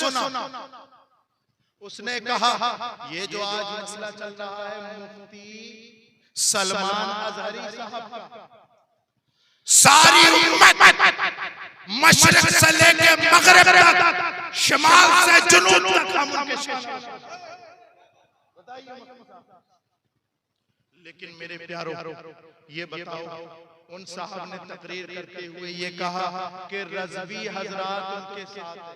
सुना। उसने कहा ये जो आज मसला चल रहा है मुफ्ती सलमान अजहरी साहब का, सारी उम्मत मशरिक से लेके मगरिब तक, शिमाल से जुनूब तक हम उनके शेर। लेकिन मेरे प्यारों ये बताओ, उन साहब ने तकरीर करते हुए ये कहा कि रज़वी हजरात उनके साथ है।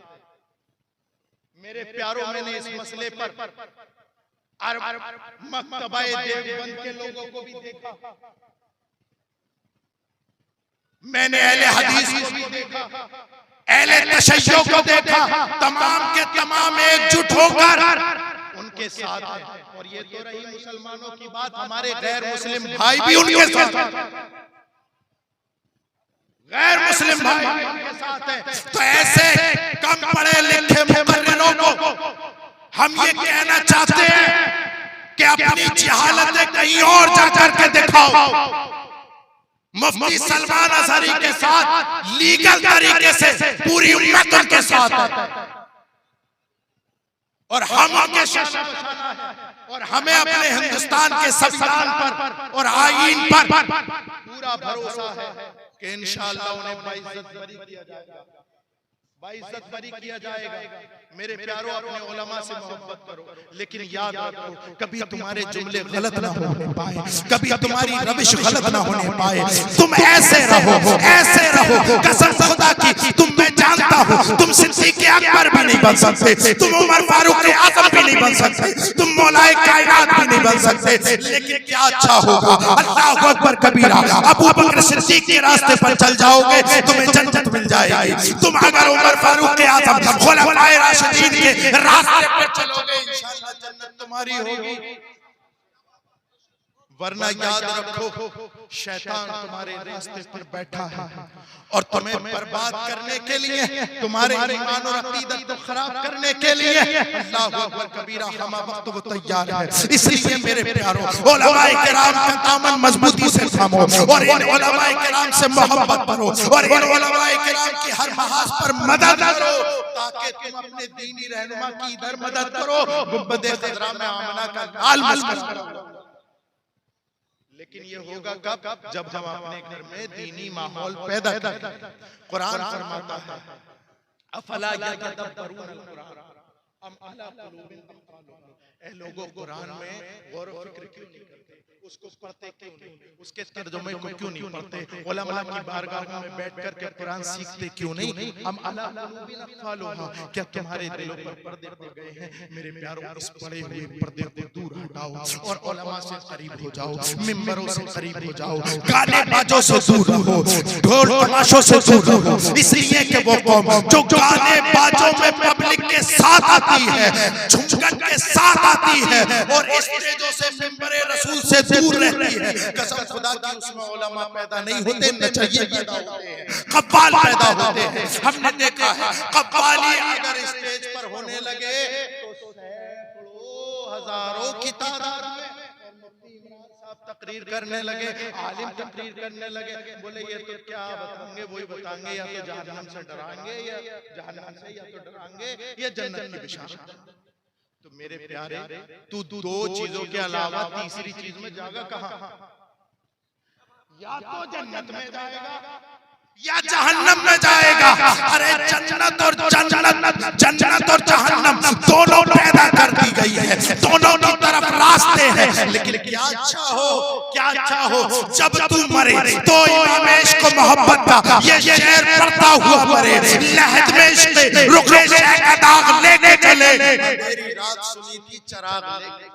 मेरे प्यारों, मैंने इस मसले पर मक्तबाए देवबंद के लोगों को भी देखा, मैंने अहले हदीस को भी देखा, अहले तशय्युअ को देखा, तमाम के तमाम एकजुट होकर उनके साथ है। और ये तो रही मुसलमानों की बात, हमारे गैर मुस्लिम भाई भी उनके साथ है, गैर मुस्लिम भाई उनके साथ है। तो ऐसे कम पढ़े लिखे मुकर्रिरों को हम ये कहना चाहते हैं कि अपनी जहालतें कहीं और जाकर के दिखाओ। मुफ्ती सलमान अजहरी के साथ लीगल तरीके से पूरी उम्मत उनके साथ है, और हम उनके शान और हमें अपने हिंदुस्तान के संविधान पर और आईन पर पूरा भरोसा है कि इंशाअल्लाह उन्हें बाइज्जत बरी किया जाएगा, बाइज्जत बरी किया जाएगा। मेरे प्यारों, अपने उलमा से मोहब्बत करो, लेकिन याद रखो कभी तुम्हारे जुमले गलत ना होने पाए, कभी तुम्हारी रविश गलत ना होने पाए। तुम ऐसे रहो कसम खुदा की, तुम, मैं जानता हूँ तुम सिद्दीक़ अकबर भी नहीं बन सकते, तुम उमर फारूक आज़म भी नहीं बन सकते, तुम मौलाए कायनात भी नहीं बन सकते, लेकिन क्या अच्छा होगा, अल्लाहु अकबर कबीरा, अबू बकर सिद्दीक़ के रास्ते पर चल जाओगे, तुम्हें जन्नत मिल जाएगी। तुम अगर उमर फारूक आज़म, खुलफाए राशिदीन के रास्ते पर चलोगे, इंशाअल्लाह जन्नत तुम्हारी होगी। वरना याद रखो शैतान तुम्हारे रास्ते पर बैठा है और तुम्हें बर्बाद करने के लिए, तुम्हारे ईमान और अकीदत को खराब करने के लिए अल्लाहु अकबर कबीरा हम वक्त वो तैयार है। इसलिए मेरे प्यारों, उलमाए किराम का दामन मजबूती से थामो और इन उलमाए किराम से मोहब्बत करो और इन उलमाए किराम की हर महाज पर मदद करो, ताकि तुम अपने दीनी रहनुमा की इधर मदद करो, गुंबदे खजरा में आमना का लाल मस्जिद करो। लेकिन ये होगा कब? जब हम अपने घर में दीनी माहौल पैदा करें। कुरान फरमाता है अफला यतदब्बरून अल-कुरान अम अला कुलूबिन अक़फ़ालुहा। ऐ लोगों, कुरान में गौर व फिक्र क्यों नहीं करते? उसको पढ़ते क्यों नहीं? उसके तर्जुमे को क्यों नहीं पढ़ते? उलमा की बारगाहों में बैठ कर के कुरान सीखते क्यों नहीं? अम अला कुलूबिन अक़फ़ालुहा, क्या तुम्हारे दिलों पर पर्दे पड़ गए हैं? मेरे प्यारों, इस पड़े हुए पर्दे को दूर हटाओ और उलमा से करीब हो जाओ, मिंबरों से करीब हो जाओ, गाने बाजों से दूर रहो, ढोल तमाशों से दूर रहो। इसलिए कि वो कौम जो गाने बाजों में पब्लिक के साथ आती है, झुमकन के साथ आती है और स्टेजों से मिंबरे रसूल से दूर रहती है, कसम खुदा की उसमें उलमा पैदा नहीं होते, नचइये पैदा होते हैं, कव्वाल पैदा होते हैं। हमने देखा है कव्वाली अगर स्टेज पर होने लगे तो सैकड़ों हजारों की तादाद में, मुफ्ती इमरान साहब तकरीर करने लगे, आलिम तकरीर करने लगे, बोले ये तो क्या बताएंगे, वही बताएंगे, या तो जहन्नम से डराएंगे, या जहन्नम से या तो डराएंगे या जन्नत की बिशारत। तो मेरे प्यारे, तू दो चीजों के अलावा तीसरी चीज में जाएगा कहां? या तो जन्नत में जाएगा या जहन्नम में जाएगा। अरे जन्नत और जहन्नम दोनों पैदा कर दी गई है, दोनों की तरफ रास्ते हैं। लेकिन क्या अच्छा हो जब तू मरे तो इमाम इश्क को मोहब्बत का ये शेर पढ़ता हुआ मरे, लहद में इश्क रुखे शह का दाग लेके चले, मेरी रात सुनी थी चराग लेके।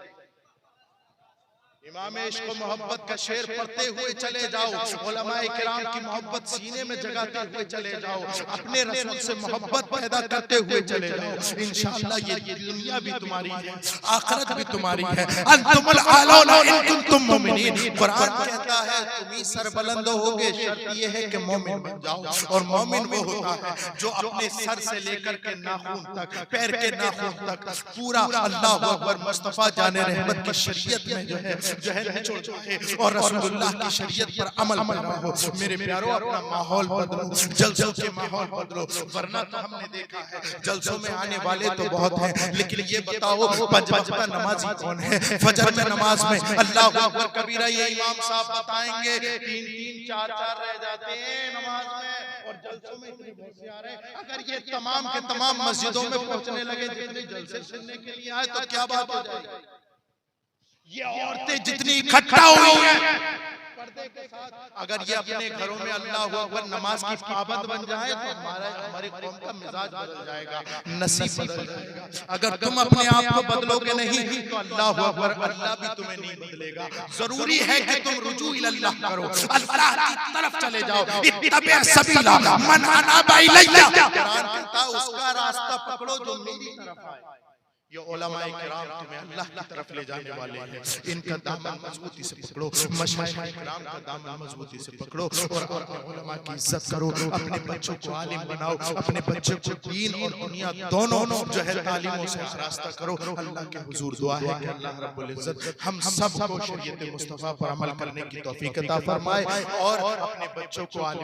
इमाम इश्क को मोहब्बत का शेर पढ़ते हुए चले जाओ, उलमाए किराम की मोहब्बत सीने में जगाते हुए चले जाओ, अपने रसूल से मोहब्बत पैदा करते हुए चले जाओ। इंशाअल्लाह ये दुनिया भी तुम्हारी है, आखिरत भी तुम्हारी है। अंतुमुल आलौना इन कुंतुम मुमिनीन। कुरान कहता है तुम ही सरबुलंद होगे, शर्त ये है कि मोमिन बन जाओ। और मोमिन वो होता है जो अपने सर से लेकर के नाखून तक, पैर के नाखून तक पूरा अल्लाहु अकबर मुस्तफा जाने रहमत की शरीयत में जो है जो है निचोड़ जाए और रसूलुल्लाह की शरीयत पर अमल पैरा हो। मेरे प्यारों, अपना माहौल बदलो, जलसों के माहौल बदलो, वरना तो हमने देखा है जलसों में आने वाले तो बहुत हैं, लेकिन ये बताओ पांच वक्त का नमाजी कौन है? फजर में नमाज में अल्लाहू अकबर कबीरा ये इमाम साहब बताएंगे 3-3 4-4 रह जाते हैं नमाज में, और जलसों में इतने बहुत से आ रहे हैं। अगर ये तमाम के तमाम मस्जिदों में पहुंचने लगे जितने जलसे सुनने के लिए आए तो क्या बात हो जाएगी? ये औरतें जितनी इकट्ठा हुई हैं पर्दे के साथ, अगर ये अपने घरों में अल्लाहू अकबर नमाज की पाबंद बन जाए तो हमारी कौम का मिजाज बदल जाएगा, नसीब बदल जाएगा। अगर तुम अपने आप को बदलोगे नहीं तो अल्लाहू अकबर अल्लाह भी तुम्हें नहीं बदलेगा। जरूरी है कि तुम रुजू इल्लाह करो, अल्लाह की तरफ चले जाओ। इत्तबी सबीला मन अनाबा इलैया, कुरान कहता है उसका रास्ता पकड़ो जो मेरी तरफ आए। ये उलमाए किराम तुम्हें अल्लाह की तरफ ले जाने वाले हैं, इनका दामन मजबूती से पकड़ो, मशाइख किराम का दामन मजबूती से पकड़ो और अपने उलमा की इज्जत करो, अपने बच्चों को आलिम बनाओ, अपने बच्चों को दीन और दुनिया दोनों जो है तालीमों से आरास्ता करो। अल्लाह के हुजूर दुआ है कि अल्लाह रब्बुल इज्जत हम सबको शरीयत मुस्तफा पर अमल करने की तौफीक अता फरमाए और अपने बच्चों को आलिम